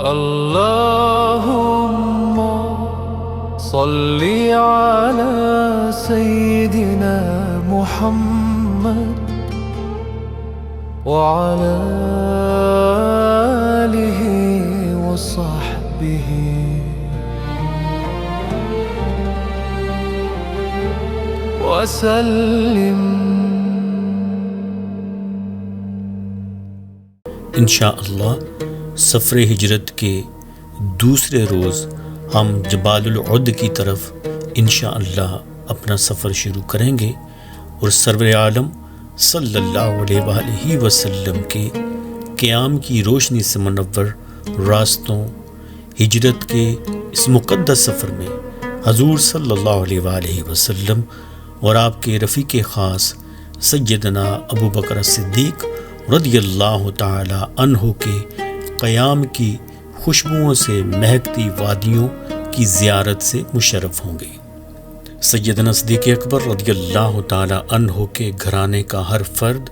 اللهم صل على سيدنا محمد وعلى آله وصحبه وسلم. انشاءاللہ سفر ہجرت کے دوسرے روز ہم جبال العد کی طرف انشاءاللہ اپنا سفر شروع کریں گے، اور سرور عالم صلی اللہ علیہ وآلہ وسلم کے قیام کی روشنی سے منور راستوں ہجرت کے اس مقدس سفر میں حضور صلی اللہ علیہ وآلہ وسلم اور آپ کے رفیق خاص سیدنا ابو بکر صدیق رضی اللہ تعالی عنہ کے قیام کی خوشبوؤں سے مہکتی وادیوں کی زیارت سے مشرف ہوں گے۔ سیدنا صدیق اکبر رضی اللہ تعالی عنہ کے گھرانے کا ہر فرد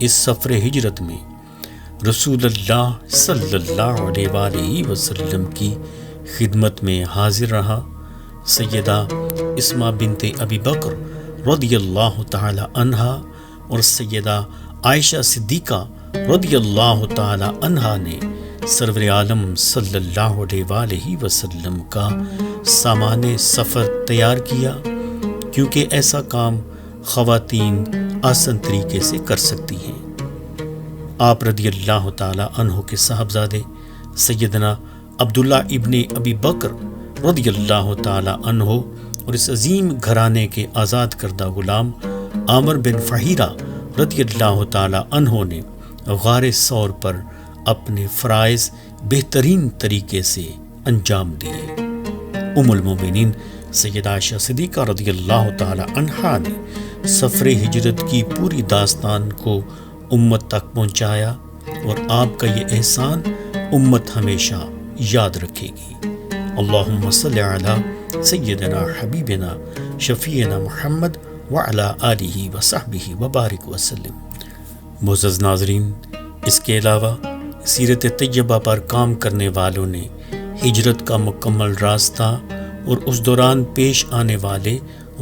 اس سفر ہجرت میں رسول اللہ صلی اللہ علیہ وآلہ وسلم کی خدمت میں حاضر رہا۔ سیدہ اسماء بنت ابی بکر رضی اللہ تعالی عنہا اور سیدہ عائشہ صدیقہ رضی اللہ تعالی عنہا نے سرور عالم صلی اللہ علیہ وآلہ وسلم کا سامان سفر تیار کیا، کیونکہ ایسا کام خواتین آسان طریقے سے کر سکتی ہیں۔ آپ رضی اللہ تعالی عنہ کے صاحبزادے سیدنا عبداللہ ابن ابی بکر رضی اللہ تعالی عنہ اور اس عظیم گھرانے کے آزاد کردہ غلام عامر بن فہیرہ رضی اللہ تعالی عنہ نے غار ثور پر اپنے فرائض بہترین طریقے سے انجام دیے۔ ام المومنین سیدہ عائشہ صدیقہ رضی اللہ تعالی عنہا نے سفر ہجرت کی پوری داستان کو امت تک پہنچایا، اور آپ کا یہ احسان امت ہمیشہ یاد رکھے گی۔ اللہم صلی علی سیدنا حبیبنا شفیعنا محمد وعلی آلہ وصحبہ وبارک وسلم۔ معزز ناظرین، اس کے علاوہ سیرت طیبہ پر کام کرنے والوں نے ہجرت کا مکمل راستہ اور اس دوران پیش آنے والے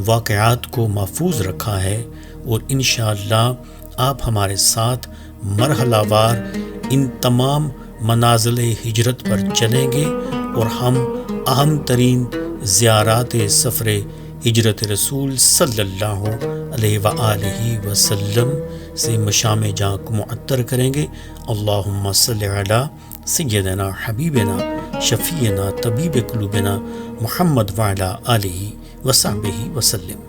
واقعات کو محفوظ رکھا ہے، اور انشاءاللہ آپ ہمارے ساتھ مرحلہ وار ان تمام منازل ہجرت پر چلیں گے، اور ہم اہم ترین زیارات سفر ہجرت رسول صلی اللہ علیہ وآلہ وسلم سے مشام جاں کو معطر کریں گے۔ اللہم صلی علی سیدنا حبیبنا شفیعنا طبیب قلوبنا محمد وعلی آلہ وصحبہ وسلم۔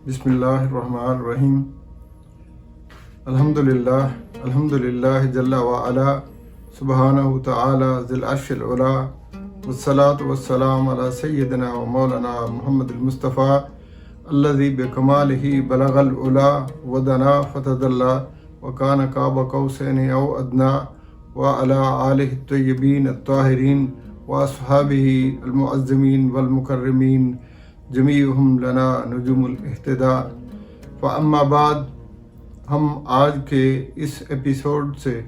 بسم اللہ الرحمن الرحیم۔ الحمدللہ جل وعلا سبحانہ تعالی ذی العرش العلا، والصلاة والسلام علی سیدنا و مولانا محمد المصطفیٰ الذی بکمالہ بلغ العلا ودنا فتدلی وکان قاب قوسین او ادنی وعلی آلہ الطیبین الطاہرین واصحابہ المعظمین والمکرمین جمیعہم لنا نجوم الاہتداء۔ فاما بعد، ہم آج کے اس ایپیسوڈ سے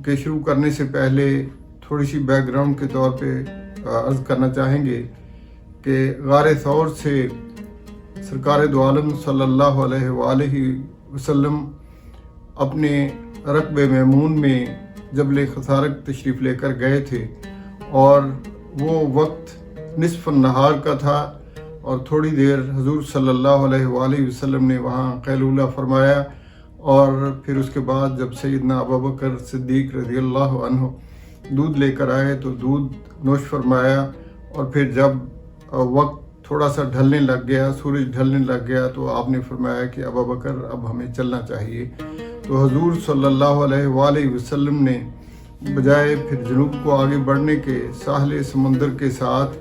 کے شروع کرنے سے پہلے تھوڑی سی بیک گراؤنڈ کے طور پہ عرض کرنا چاہیں گے کہ غار ثور سے سرکار دو عالم صلی اللہ علیہ وآلہ وسلم اپنے رکب میمون میں جبل خسارک تشریف لے کر گئے تھے، اور وہ وقت نصف النہار کا تھا، اور تھوڑی دیر حضور صلی اللہ علیہ وآلہ وسلم نے وہاں قیلولہ فرمایا، اور پھر اس کے بعد جب سیدنا ابوبکر صدیق رضی اللہ عنہ دودھ لے کر آئے تو دودھ نوش فرمایا، اور پھر جب وقت تھوڑا سا ڈھلنے لگ گیا، سورج ڈھلنے لگ گیا، تو آپ نے فرمایا کہ ابو بکر اب ہمیں چلنا چاہیے۔ تو حضور صلی اللہ علیہ وآلہ وسلم نے بجائے پھر جنوب کو آگے بڑھنے کے ساحل سمندر کے ساتھ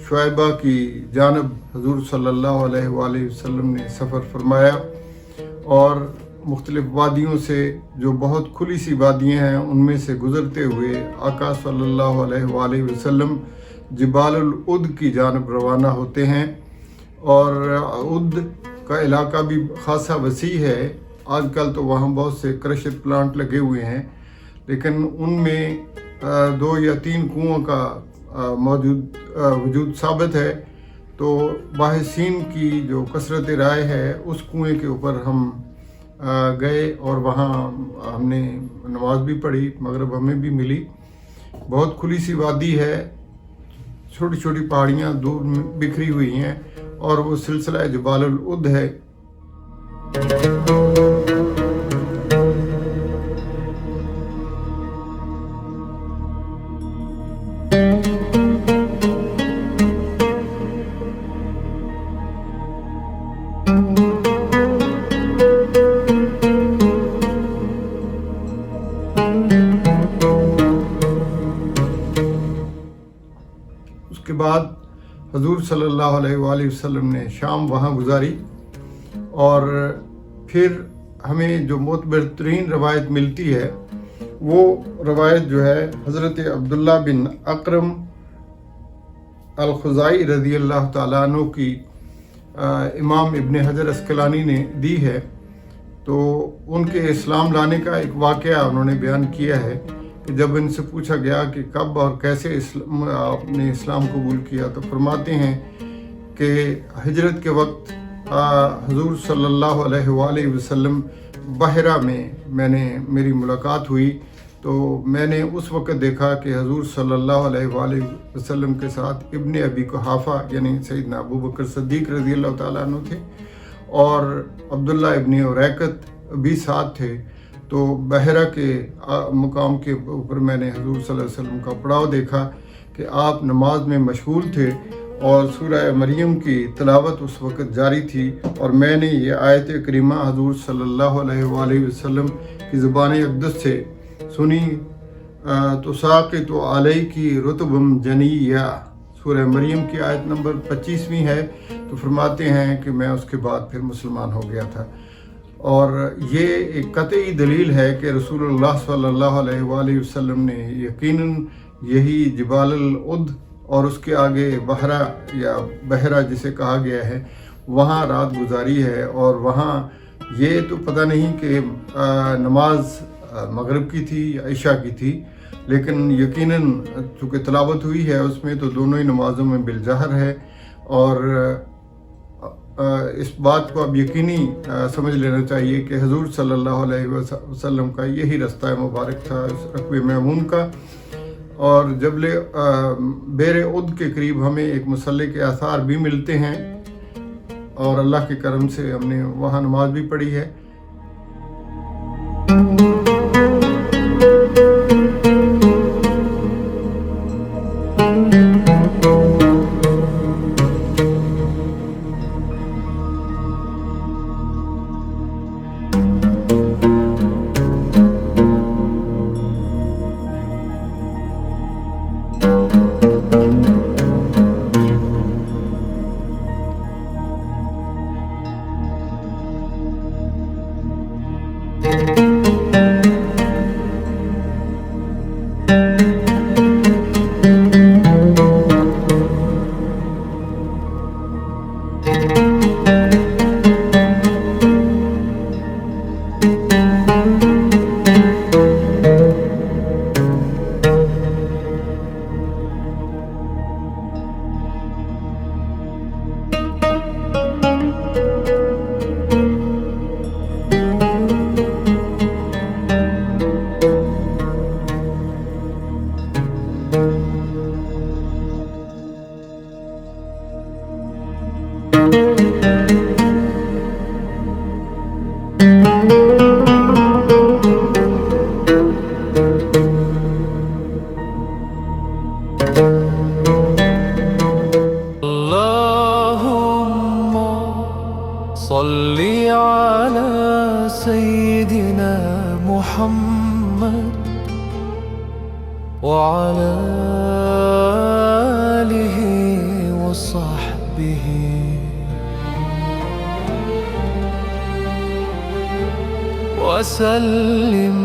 شعیبہ کی جانب حضور صلی اللہ علیہ وآلہ وسلم نے سفر فرمایا، اور مختلف وادیوں سے جو بہت کھلی سی وادیاں ہیں ان میں سے گزرتے ہوئے آقا صلی اللہ علیہ وآلہ وسلم جبال العد کی جانب روانہ ہوتے ہیں۔ اور عد کا علاقہ بھی خاصا وسیع ہے، آج کل تو وہاں بہت سے کرشر پلانٹ لگے ہوئے ہیں، لیکن ان میں 2 یا 3 کنوؤں کا وجود ثابت ہے۔ تو باحثین کی جو کثرت رائے ہے اس کنویں کے اوپر ہم گئے، اور وہاں ہم نے نماز بھی پڑھی، مغرب ہمیں بھی ملی۔ بہت کھلی سی وادی ہے، چھوٹی چھوٹی پہاڑیاں دور میں بکھری ہوئی ہیں، اور وہ سلسلہ جبال العد ہے۔ اس کے بعد حضور صلی اللہ علیہ وآلہ وسلم نے شام وہاں گزاری، اور پھر ہمیں جو معتبر ترین روایت ملتی ہے وہ روایت جو ہے حضرت عبداللہ بن اکرم الخزائی رضی اللہ تعالیٰ عنہ کی امام ابن حجر عسقلانی نے دی ہے۔ تو ان کے اسلام لانے کا ایک واقعہ انہوں نے بیان کیا ہے کہ جب ان سے پوچھا گیا کہ کب اور کیسے آپ نے اسلام قبول کیا، تو فرماتے ہیں کہ ہجرت کے وقت حضور صلی اللہ علیہ وآلہ وسلم بحرہ میں نے میری ملاقات ہوئی، تو میں نے اس وقت دیکھا کہ حضور صلی اللہ علیہ وآلہ وسلم کے ساتھ ابن ابی قحافہ یعنی سیدنا ابو بکر صدیق رضی اللہ تعالیٰ عنہ تھے، اور عبداللہ ابن عریقت بھی ساتھ تھے۔ تو بحرہ کے مقام کے اوپر میں نے حضور صلی اللہ علیہ وسلم کا پڑاؤ دیکھا کہ آپ نماز میں مشغول تھے، اور سورہ مریم کی تلاوت اس وقت جاری تھی، اور میں نے یہ آیت کریمہ حضور صلی اللہ علیہ وآلہ وسلم کی زبان اقدس سے سنی، تو ساقط علیک رطبا جنیہ، سورہ مریم کی آیت نمبر 25ویں ہے۔ تو فرماتے ہیں کہ میں اس کے بعد پھر مسلمان ہو گیا تھا، اور یہ ایک قطعی دلیل ہے کہ رسول اللہ صلی اللہ علیہ وآلہ وسلم نے یقیناً یہی جبال العد اور اس کے آگے بحرہ یا بحرہ جسے کہا گیا ہے وہاں رات گزاری ہے۔ اور وہاں یہ تو پتہ نہیں کہ نماز مغرب کی تھی یا عشاء کی تھی، لیکن یقیناً چونکہ تلاوت ہوئی ہے اس میں، تو دونوں ہی نمازوں میں بالظاہر ہے، اور اس بات کو اب یقینی سمجھ لینا چاہیے کہ حضور صلی اللہ علیہ وسلم کا یہی رستہ مبارک تھا اس رکوع معمون کا۔ اور جبل بیر عد کے قریب ہمیں ایک مصلی کے آثار بھی ملتے ہیں، اور اللہ کے کرم سے ہم نے وہاں نماز بھی پڑھی ہے۔ محمد وعلى آله وصحبه وسلم